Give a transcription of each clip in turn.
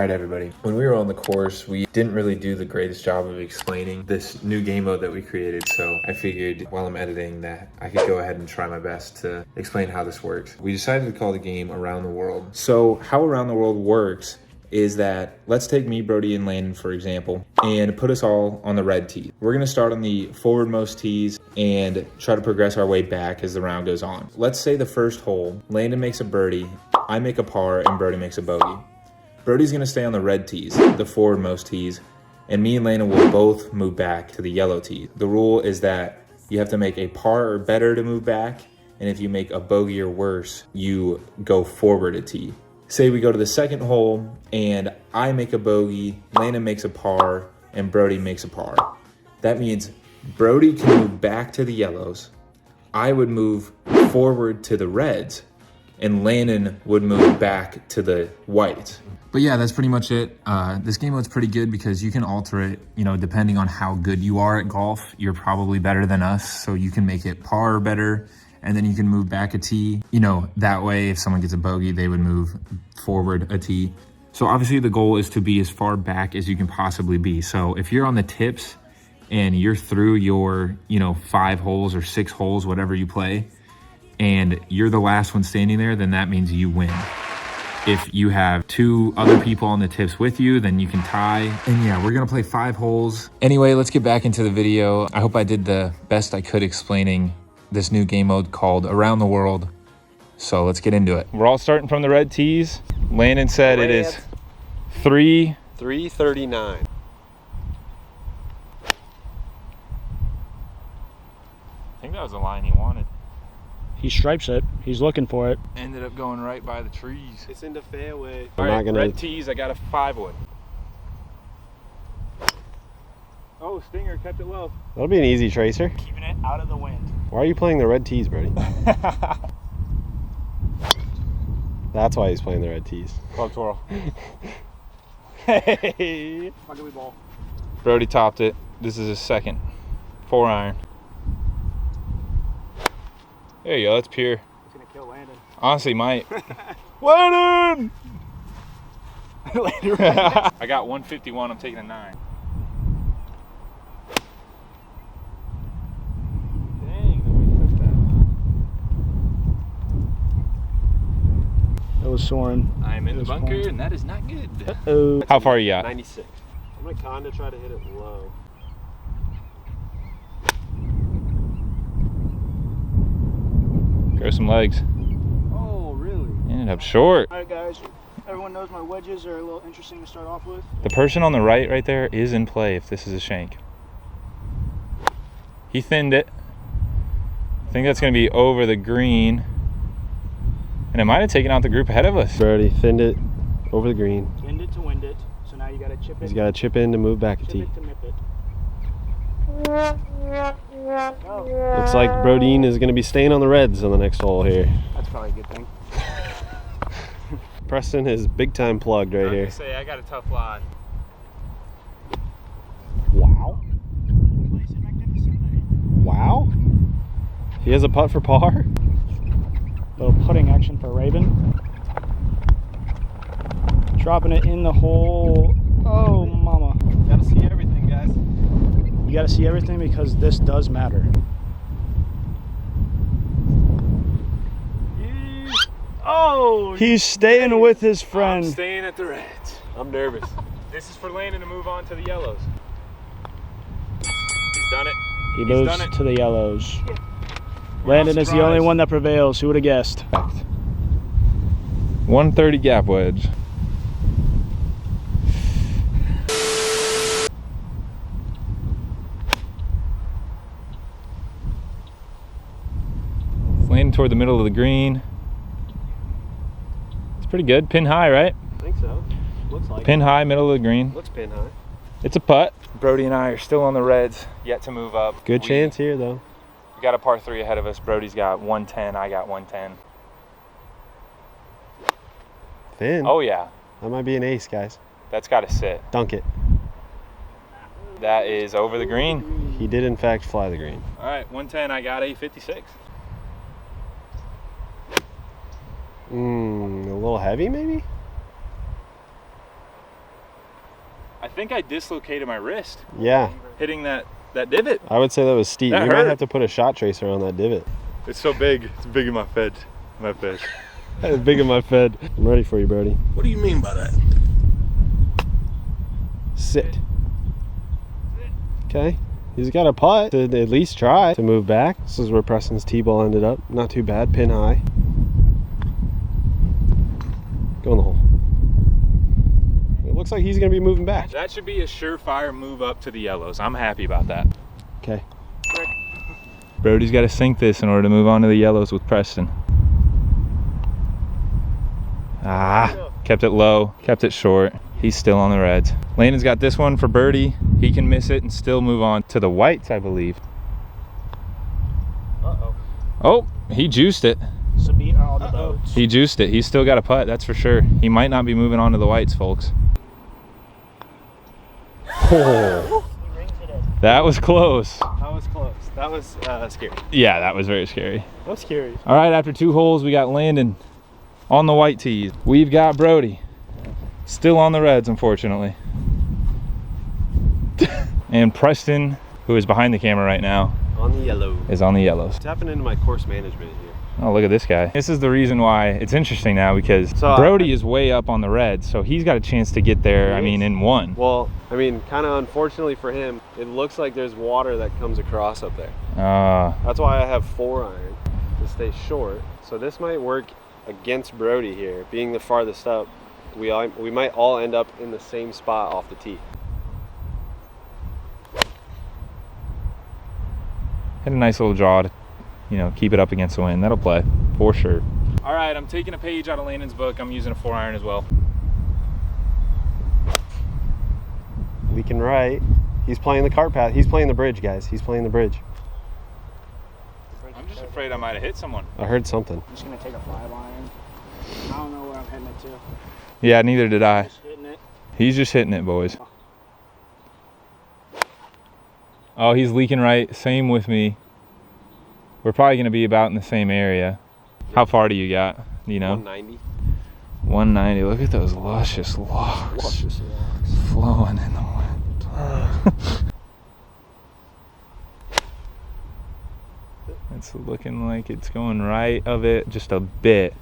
All right, everybody. When we were on the course, we didn't really do the greatest job of explaining this new game mode that we created. So I figured while I'm editing that I could go ahead and try my best to explain how this works. We decided to call the game Around the World. So how Around the World works is that, let's take me, Brody, and Landon, for example, and put us all on the red tee. We're gonna start on the forwardmost tees and try to progress our way back as the round goes on. Let's say the first hole, Landon makes a birdie, I make a par, and Brody makes a bogey. Brody's gonna stay on the red tees, the forwardmost tees, and me and Landon will both move back to the yellow tees. The rule is that you have to make a par or better to move back, and if you make a bogey or worse, you go forward a tee. Say we go to the second hole and I make a bogey, Landon makes a par, and Brody makes a par. That means Brody can move back to the yellows, I would move forward to the reds, and Landon would move back to the whites. But yeah, that's pretty much it. This game mode's pretty good because you can alter it, you know, depending on how good you are at golf. You're probably better than us, so you can make it par or better, and then you can move back a tee. You know, that way if someone gets a bogey, they would move forward a tee. So obviously the goal is to be as far back as you can possibly be. So if you're on the tips and you're through your, 5 holes or 6 holes, whatever you play, and you're the last one standing there, then that means you win. If you have 2 other people on the tips with you, then you can tie. And yeah, we're gonna play 5 holes. Anyway, let's get back into the video. I hope I did the best I could explaining this new game mode called Around the World. So let's get into it. We're all starting from the red tees. Landon said it is 339. I think that was the line he wanted. He stripes it. He's looking for it. Ended up going right by the trees. It's in the fairway. All right, red tees, I got a 5-wood. Oh, Stinger kept it low. That'll be an easy tracer. Keeping it out of the wind. Why are you playing the red tees, Brody? That's why he's playing the red tees. Club twirl. Hey! Rugby ball. Brody topped it. This is his second 4-iron. There you go, that's pure. It's gonna kill Landon. Honestly, might. Landon! Landon. I got 151, I'm taking a 9. Dang, the wind touched that. That was soaring. I'm in the bunker, and that is not good. Uh-oh. How far are you at? 96. I'm gonna kinda try to hit it low. Grow some legs. Oh, really? Ended up short. All right, guys. Everyone knows my wedges are a little interesting to start off with. The person on the right there is in play if this is a shank. He thinned it. I think that's going to be over the green. And it might have taken out the group ahead of us. Brody thinned it over the green. Thinned it to wind it. So now you got to chip it. He's got to chip in to move back a Chip tee. it to nip it. Oh. Looks like Brodeen is going to be staying on the reds on the next hole here. That's probably a good thing. Preston is big time plugged right here. Say I got a tough lie. Wow. Wow. He has a putt for par. Little putting action for Raven. Dropping it in the hole. Oh, mama. Gotta see everything, guys. You got to see everything because this does matter. Oh! He's staying with his friend. I'm staying at the reds. I'm nervous. This is for Landon to move on to the yellows. He's done it. He He's moves done it. to the yellows. Landon is the only one that prevails. Who would have guessed? 130 gap wedge. Landing toward the middle of the green. It's pretty good. Pin high, right? I think so. Looks like Pin high, middle of the green. Looks pin high. It's a putt. Brody and I are still on the reds, yet to move up. Good chance here, though. We got a par 3 ahead of us. Brody's got 110, I got 110. Thin. Oh yeah, That might be an ace, guys. that's got to sit. Dunk it. That is over the green. He did, in fact, fly the green. All right, 110, I got a 56. A little heavy, maybe? I think I dislocated my wrist Yeah. hitting that divot. I would say that was steep. That You might hurt. have to put a shot tracer on that divot. It's so big. It's big in my fish. It's big in my fed. I'm ready for you, Brody. What do you mean by that? Sit. Okay. He's got a putt to at least try to move back. This is where Preston's tee-ball ended up. Not too bad. Pin high. Go in the hole. It looks like he's going to be moving back. That should be a surefire move up to the yellows. I'm happy about that. Okay. Brody's got to sink this in order to move on to the yellows with Preston. Kept it low, kept it short. He's still on the reds. Landon's got this one for birdie. He can miss it and still move on to the whites, I believe. Oh, he juiced it. Sabine on the boats. He juiced it. He's still got a putt, that's for sure. He might not be moving on to the whites, folks. Oh. That was close. That was close. That was scary. Yeah, that was very scary. That was scary. All right, after 2 holes, we got Landon on the white tees. We've got Brody still on the reds, unfortunately. And Preston, who is behind the camera right now, On the yellow. is on the yellows. Tapping into my course management here. Oh, look at this guy. This is the reason why it's interesting now, because So, Brody is way up on the reds, so he's got a chance to get there, I mean, in one. Well, I mean, kind of unfortunately for him, it looks like there's water that comes across up there. That's why I have 4-iron to stay short. So this might work against Brody here, being the farthest up. We might all end up in the same spot off the tee. Had a nice little draw to, you know, keep it up against the wind. That'll play, for sure. All right, I'm taking a page out of Landon's book. I'm using a 4-iron as well. Leaking right. He's playing the cart path. He's playing the bridge, guys. He's playing the bridge. I'm just afraid I might have hit someone. I heard something. I'm just gonna take a 5-iron. I don't know where I'm heading it to. Yeah, neither did I. Just hitting it. He's just hitting it, boys. Oh, he's leaking right. Same with me. We're probably going to be about in the same area. How far do you got? You know? 190. 190. Look at those luscious locks. Luscious locks. Flowing in the wind. It's looking like it's going right of it just a bit.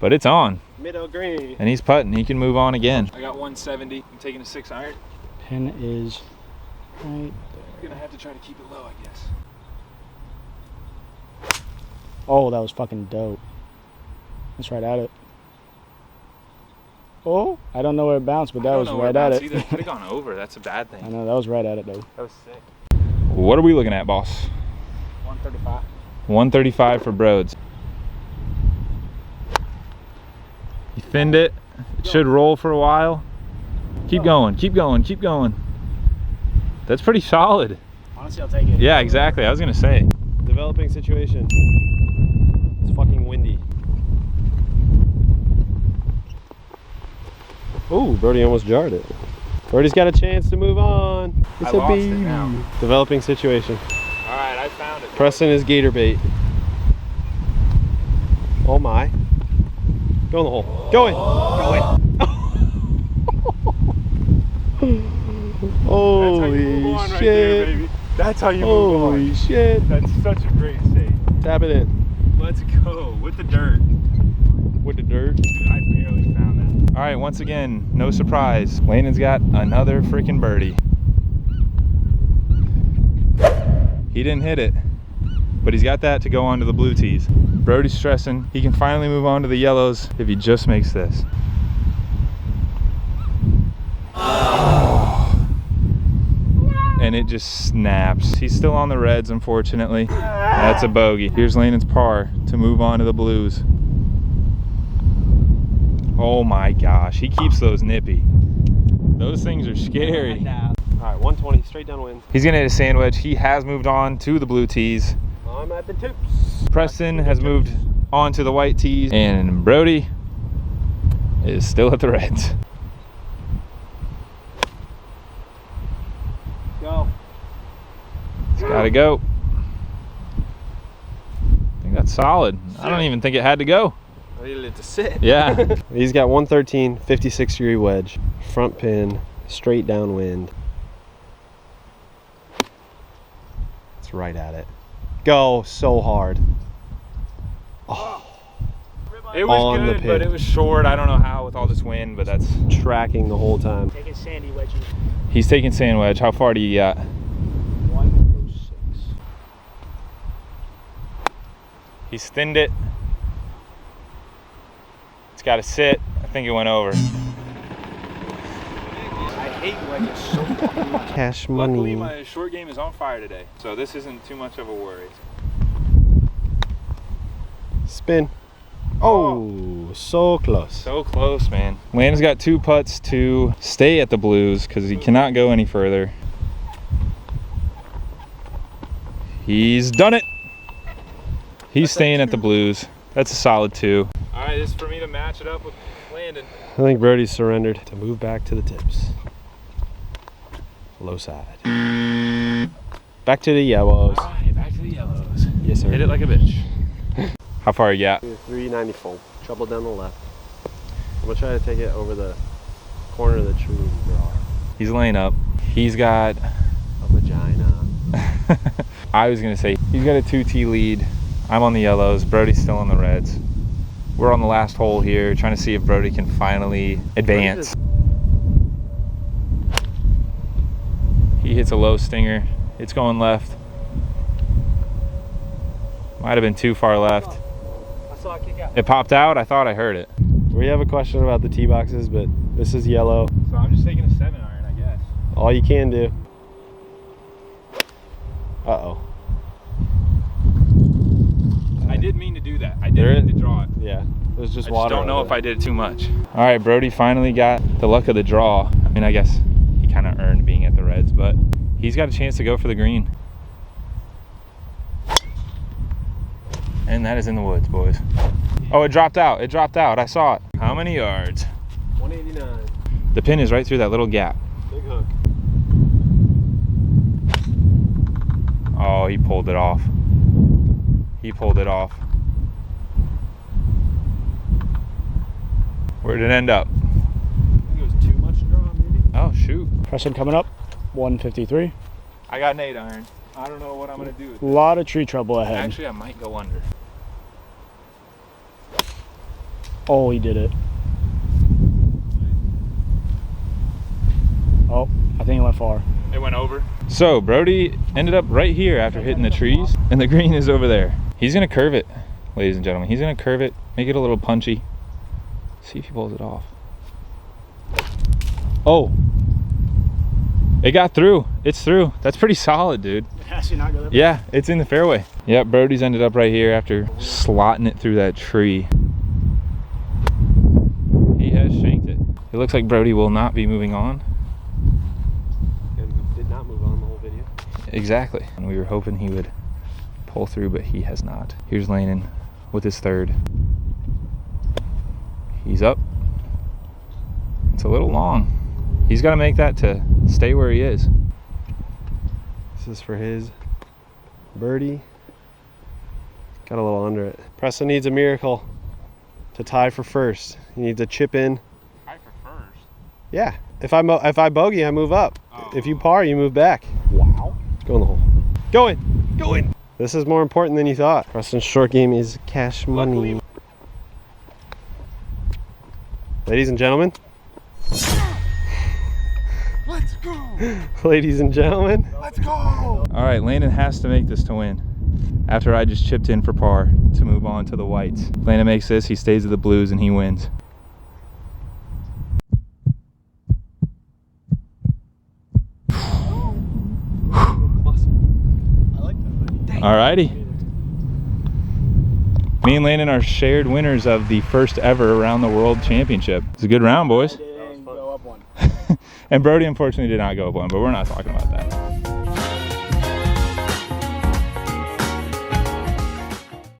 But it's on. Middle green. And he's putting. He can move on again. I got 170. I'm taking a 6-iron. Pin is right. I'm gonna have to try to keep it low, I guess. Oh, that was fucking dope. That's right at it. Oh, I don't know where it bounced, but that was right at it. Could have gone over. That's a bad I thing. know, that was right at it, though. That was sick. What are we looking at, boss? 135. 135 for Broads. You thinned it. It should roll for a while. Keep going, keep going, keep going. That's pretty solid. Honestly, I'll take it. Yeah, exactly. I was gonna say. Developing situation. It's fucking windy. Oh, Brody almost jarred it. Brody's got a chance to move on. It's I a lost it baby. now. Developing situation. All right, I found it. Preston is gator bait. Oh my. Go in the hole. Go in. Go in. Holy shit. That's how you Holy shit. That's such a great save. Tap it in. Let's go with the dirt. With the dirt. Dude, I barely found that. All right, once again, no surprise. Landon's got another freaking birdie. He didn't hit it, but he's got that to go on to the blue tees. Brody's stressing. He can finally move on to the yellows if he just makes this. And it just snaps. He's still on the reds, unfortunately. That's a bogey. Here's Landon's par to move on to the blues. Oh my gosh, he keeps those nippy. Those things are scary. All right, 120, straight downwind. He's gonna hit a sand wedge. He has moved on to the blue tees. I'm at the tips. Preston has moved on to the white tees. And Brody is still at the reds. Go. It's gotta go. I think that's solid. I don't even think it had to go. I needed it to sit. Yeah. He's got 113, 56-degree wedge, front pin, straight downwind. It's right at it. Go so hard. Oh. It was On the good, pin. but it was short. I don't know how with all this wind, but that's... Tracking the whole time. Taking sandy wedgie. He's taking sand wedge. How far do you got? 106. He's thinned it. It's got to sit. I think it went over. I hate wedges so fucking much. Cash Luckily, money. my short game is on fire today, so this isn't too much of a worry. Spin. Oh, so close. So close, man. Landon's got 2 putts to stay at the Blues because he cannot go any further. He's done it. He's staying at the Blues. That's a solid 2. All right, this is for me to match it up with Landon. I think Brody's surrendered to move back to the tips. Low side. Back to the yellows. All right, back to the yellows. Yes, sir. Hit it like a bitch. How far you got? 394. Trouble down the left. I'm gonna try to take it over the corner of the tree and draw. He's laying up. He's got... A vagina. I was gonna say, he's got a 2T lead. I'm on the yellows. Brody's still on the reds. We're on the last hole here, trying to see if Brody can finally advance. He hits a low stinger. It's going left. Might have been too far left. I saw it kick out. It popped out. I thought I heard it. We have a question about the tee boxes, but this is yellow. So I'm just taking a 7-iron, I guess. All you can do. Uh-oh. I did mean to do that. I did mean to draw it. Yeah, there's just I water. just don't know over if I did it too much. All right, Brody finally got the luck of the draw. I mean, I guess he kind of earned being at the Reds, but he's got a chance to go for the green. And that is in the woods, boys. Oh, it dropped out. It dropped out. I saw it. How many yards? 189. The pin is right through that little gap. Big hook. Oh, he pulled it off. He pulled it off. Where did it end up? I think it was too much draw, maybe. Oh, shoot. Preston coming up. 153. I got an 8-iron. I don't know what I'm going to do with A it. lot of tree trouble ahead. Actually, I might go under. Oh, he did it. Oh, I think it went far. It went over. So Brody ended up right here after hitting the trees, and the green is over there. He's gonna curve it, ladies and gentlemen. He's gonna curve it, make it a little punchy. See if he pulls it off. Oh, it got through. It's through. That's pretty solid, dude. Yeah, it's in the fairway. Yep, Brody's ended up right here after slotting it through that tree. He has shanked it. It looks like Brody will not be moving on. And did not move on the whole video. Exactly. And we were hoping he would pull through, but he has not. Here's Landon with his third. He's up. It's a little long. He's got to make that to stay where he is. This is for his birdie. Got a little under it. Preston needs a miracle to tie for first. He needs a chip in. Tie for first? Yeah. If I bogey, I move up. Oh. If you par, you move back. Wow. Go in the hole. Go in. Go in. This is more important than you thought. Preston's short game is cash money. Luckily. Ladies and gentlemen. Let's go! Ladies and gentlemen. Let's go! All right, Landon has to make this to win. After I just chipped in for par to move on to the whites. Landon makes this, he stays at the Blues, and he wins. Alrighty. Me and Landon are shared winners of the first ever Around the World Championship. It's a good round, boys. Didn't go up one. And Brody unfortunately did not go up one, but we're not talking about that.